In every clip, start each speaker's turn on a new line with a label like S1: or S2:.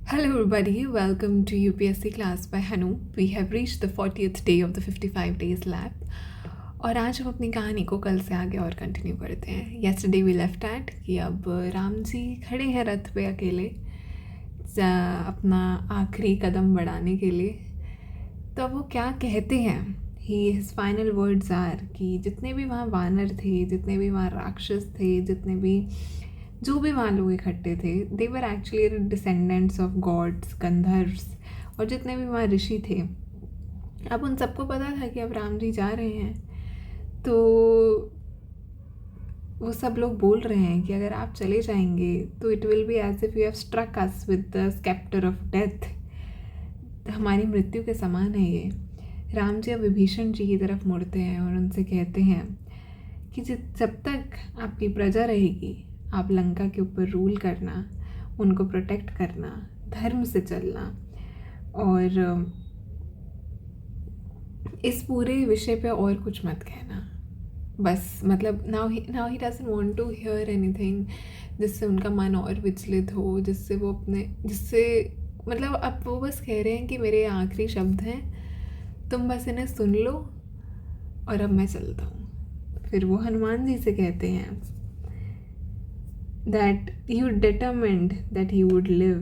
S1: Hello, everybody. Welcome to UPSC class by Hanu. We have reached the 40th day of the 55 days lab. और आज हम अपनी कहानी को कल से आगे और कंटिन्यू करते हैं. येस्टरडे वी लेफ्ट एट कि अब राम जी खड़े हैं रथ पे अकेले अपना आखिरी कदम बढ़ाने के लिए. तो अब वो क्या कहते हैं, हिज फाइनल वर्ड्स आर कि जितने भी वहाँ वानर थे, जितने भी वहाँ राक्षस थे, जितने भी जो भी वहाँ लोग इकट्ठे थे, they were actually descendants of gods, Gandharvas, और जितने भी वहाँ ऋषि थे. अब उन सबको पता था कि अब राम जी जा रहे हैं, तो वो सब लोग बोल रहे हैं कि अगर आप चले जाएंगे तो it will be as if you have struck us with the sceptre of death. हमारी मृत्यु के समान है ये. राम जी अब विभीषण जी की तरफ मुड़ते हैं और उनसे कहते हैं कि जब तक आपकी प्रजा रहेगी, आप लंका के ऊपर रूल करना, उनको प्रोटेक्ट करना, धर्म से चलना, और इस पूरे विषय पे और कुछ मत कहना. बस मतलब now he doesn't want to hear anything जिससे उनका मन और विचलित हो, जिससे मतलब अब वो बस कह रहे हैं कि मेरे आखिरी शब्द हैं, तुम बस इन्हें सुन लो और अब मैं चलता हूँ. फिर वो हनुमान जी से कहते हैं that you determined that he would live,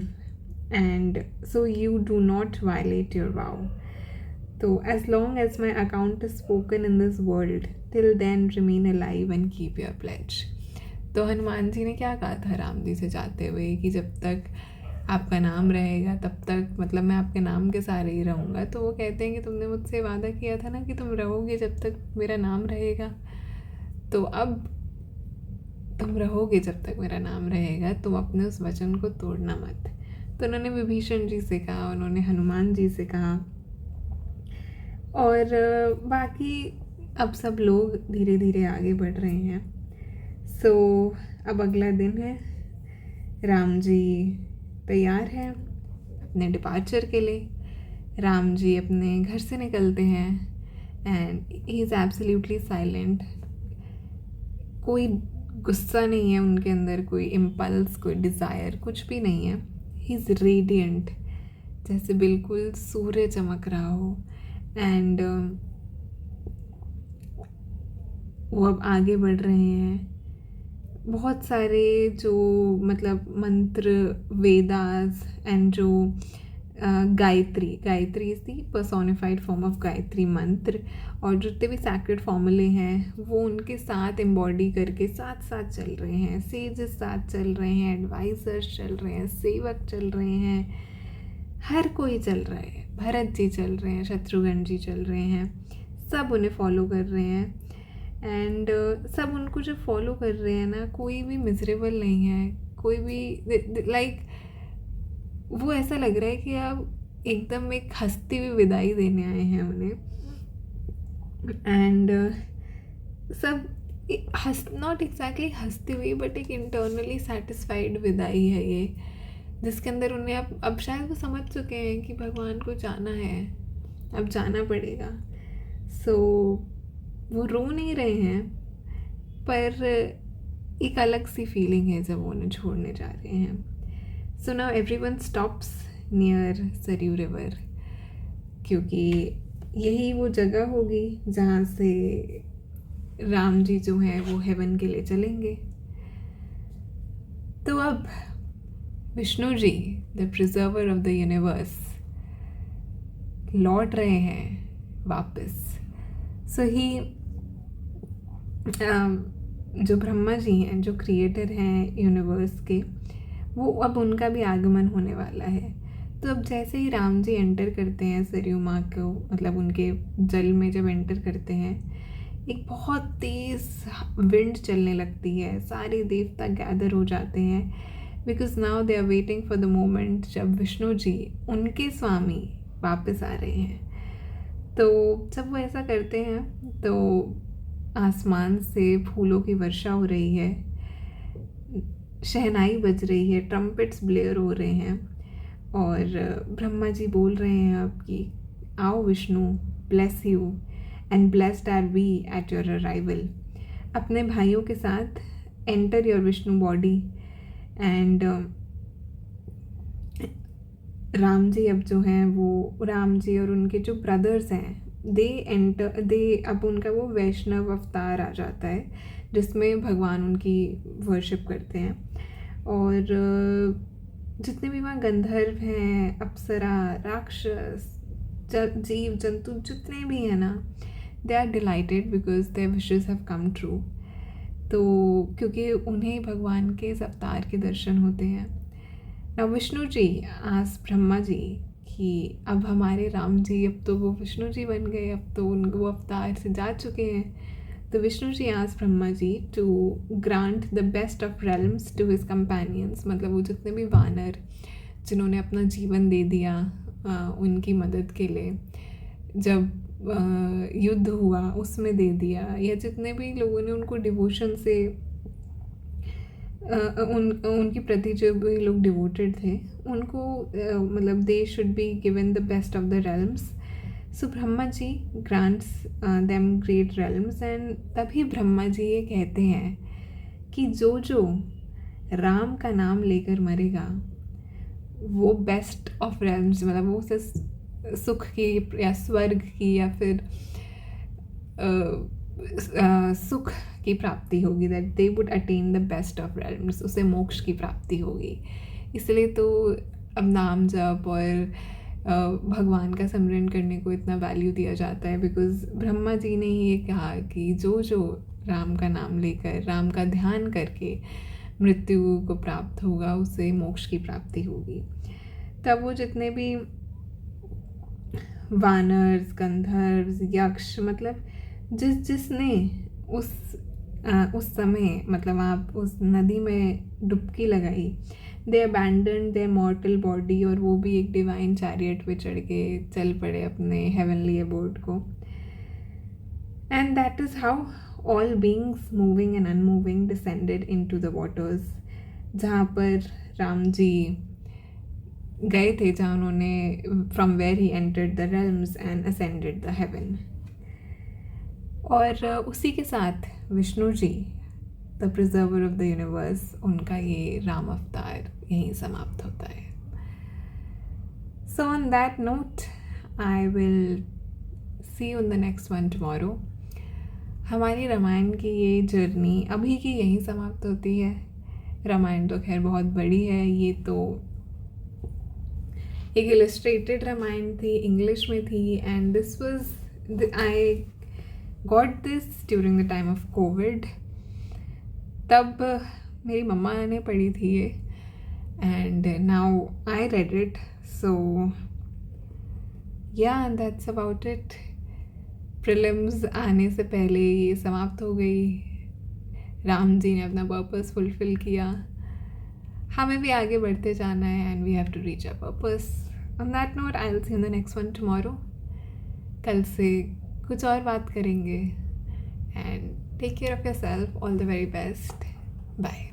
S1: and so you do not violate your vow. So as long as my account is spoken in this world, till then remain alive and keep your pledge. तो हनुमान जी ने क्या कहा था राम जी से जाते हुए कि जब तक आपका नाम रहेगा तब तक मतलब मैं आपके नाम के सहारे ही रहूँगा. तो वो कहते हैं कि तुमने मुझसे वादा किया था ना कि तुम रहोगे जब तक मेरा नाम रहेगा, तो अब तुम रहोगे जब तक मेरा नाम रहेगा, तुम अपने उस वचन को तोड़ना मत. तो उन्होंने विभीषण जी से कहा, उन्होंने हनुमान जी से कहा, और बाकी अब सब लोग धीरे धीरे आगे बढ़ रहे हैं. सो अब अगला दिन है, राम जी तैयार हैं अपने डिपार्चर के लिए. राम जी अपने घर से निकलते हैं and he is absolutely silent. कोई गुस्सा नहीं है उनके अंदर, कोई इम्पल्स, कोई डिज़ायर, कुछ भी नहीं है. ही इज़ रेडियंट, जैसे बिल्कुल सूर्य चमक रहा हो. एंड वो अब आगे बढ़ रहे हैं. बहुत सारे जो मतलब मंत्र, वेदास एंड जो Gayatri is the personified form of Gayatri मंत्र, और जितने भी सैक्रेड फॉर्मूले हैं वो उनके साथ एम्बॉडी करके साथ साथ चल रहे हैं. सेजेस साथ चल रहे हैं, एडवाइजर्स चल रहे हैं, सेवक चल रहे हैं, हर कोई चल रहा है. भरत जी चल रहे हैं, शत्रुघ्न जी चल रहे हैं, सब उन्हें फॉलो कर रहे हैं. एंड सब उनको जो फॉलो कर रहे हैं ना, कोई भी मिजरेबल नहीं है, कोई भी लाइक वो ऐसा लग रहा है कि आप एकदम एक हंसती हुई विदाई देने आए हैं उन्हें. एंड सब नॉट एग्जैक्टली हंसती हुई, बट एक इंटरनली सेटिस्फाइड विदाई है ये, जिसके अंदर उन्हें अब शायद वो समझ चुके हैं कि भगवान को जाना है, अब जाना पड़ेगा. सो वो रो नहीं रहे हैं, पर एक अलग सी फीलिंग है जब वो उन्हें छोड़ने जा रहे हैं. So now everyone stops near Saryu river, क्योंकि यही वो जगह होगी जहाँ से राम जी जो हैं वो हेवन के लिए चलेंगे. तो अब Vishnu ji, the preserver of the universe, लौट रहे हैं वापस. सो ही जो ब्रह्मा जी हैं, जो क्रिएटर हैं यूनिवर्स के, वो अब उनका भी आगमन होने वाला है. तो अब जैसे ही राम जी एंटर करते हैं सरयू माँ को, मतलब उनके जल में जब एंटर करते हैं, एक बहुत तेज़ विंड चलने लगती है. सारे देवता गैदर हो जाते हैं, because now they are waiting for the moment जब विष्णु जी, उनके स्वामी, वापस आ रहे हैं. तो जब वो ऐसा करते हैं तो आसमान से फूलों की वर्षा हो रही है, शहनाई बज रही है, ट्रम्पेट्स ब्लेयर हो रहे हैं, और ब्रह्मा जी बोल रहे हैं अब कि आओ Vishnu, bless you and blessed are we at your arrival. अपने भाइयों के साथ enter your Vishnu body and Ram ji अब जो हैं वो राम जी और उनके जो ब्रदर्स हैं दे अब उनका वो वैष्णव अवतार आ जाता है जिसमें भगवान उनकी वर्शिप करते हैं। और जितने भी वहाँ गंधर्व हैं, अप्सरा, राक्षस, जीव जंतु जितने भी हैं ना, they are delighted because their wishes have come true. तो क्योंकि उन्हें भगवान के इस अवतार के दर्शन होते हैं। ना विष्णु जी आज ब्रह्मा जी कि अब हमारे राम जी अब तो वो विष्णु जी बन गए, अब तो उन वो अवतार से जा चुके हैं। तो विष्णु जी आज Brahma ji to grant the best of realms to his companions, मतलब वो जितने भी वानर जिन्होंने अपना जीवन दे दिया उनकी मदद के लिए, जब युद्ध हुआ उसमें दे दिया, या जितने भी लोगों ने उनको डिवोशन से उनके प्रति जो भी लोग डिवोटेड थे उनको मतलब they should be given the best of the realms. So Brahma ji grants them great realms and तभी ब्रह्मा जी ये कहते हैं कि जो जो राम का नाम लेकर मरेगा वो बेस्ट ऑफ रेल्म्स, मतलब वो उसे सुख की या स्वर्ग की या फिर सुख की प्राप्ति होगी, that they would attain the best of realms, उसे मोक्ष की प्राप्ति होगी। इसलिए तो अब नाम जप और भगवान का स्मरण करने को इतना वैल्यू दिया जाता है, बिकॉज ब्रह्मा जी ने ही ये कहा कि जो जो राम का नाम लेकर राम का ध्यान करके मृत्यु को प्राप्त होगा उसे मोक्ष की प्राप्ति होगी। तब वो जितने भी वानर्स, गंधर्व्स, यक्ष, मतलब जिसने उस समय मतलब आप उस नदी में डुबकी लगाई, दे अबैंडन देयर मॉर्टल बॉडी, और वो भी एक डिवाइन चैरियट पे चढ़ के चल पड़े अपने हेवनली अबोर्ड को। And that is how all beings moving and unmoving descended into the waters, जहाँ पर राम जी गए थे, जहाँ उन्होंने from where he entered the realms and ascended the heaven. और उसी के साथ Vishnu ji the preserver of the universe, उनका ये राम अवतार यहीं समाप्त होता है। So on that note I will see you in the next one tomorrow. हमारी रामायण की ये जर्नी अभी की यहीं समाप्त होती है। रामायण तो खैर बहुत बड़ी है, ये तो एक इलस्ट्रेटेड रामायण थी, इंग्लिश में थी, and this was I got this during the time of Covid. तब मेरी मम्मा ने पढ़ी थी ये, and now I read it, so yeah that's about it. Prelims आने से पहले ये समाप्त हो गई, राम जी ने अपना पर्पस फुलफिल किया, हमें भी आगे बढ़ते जाना है, and we have to reach a purpose. On that note I will see in the next one tomorrow. कल से कुछ और बात करेंगे, and take care of yourself, all the very best, bye.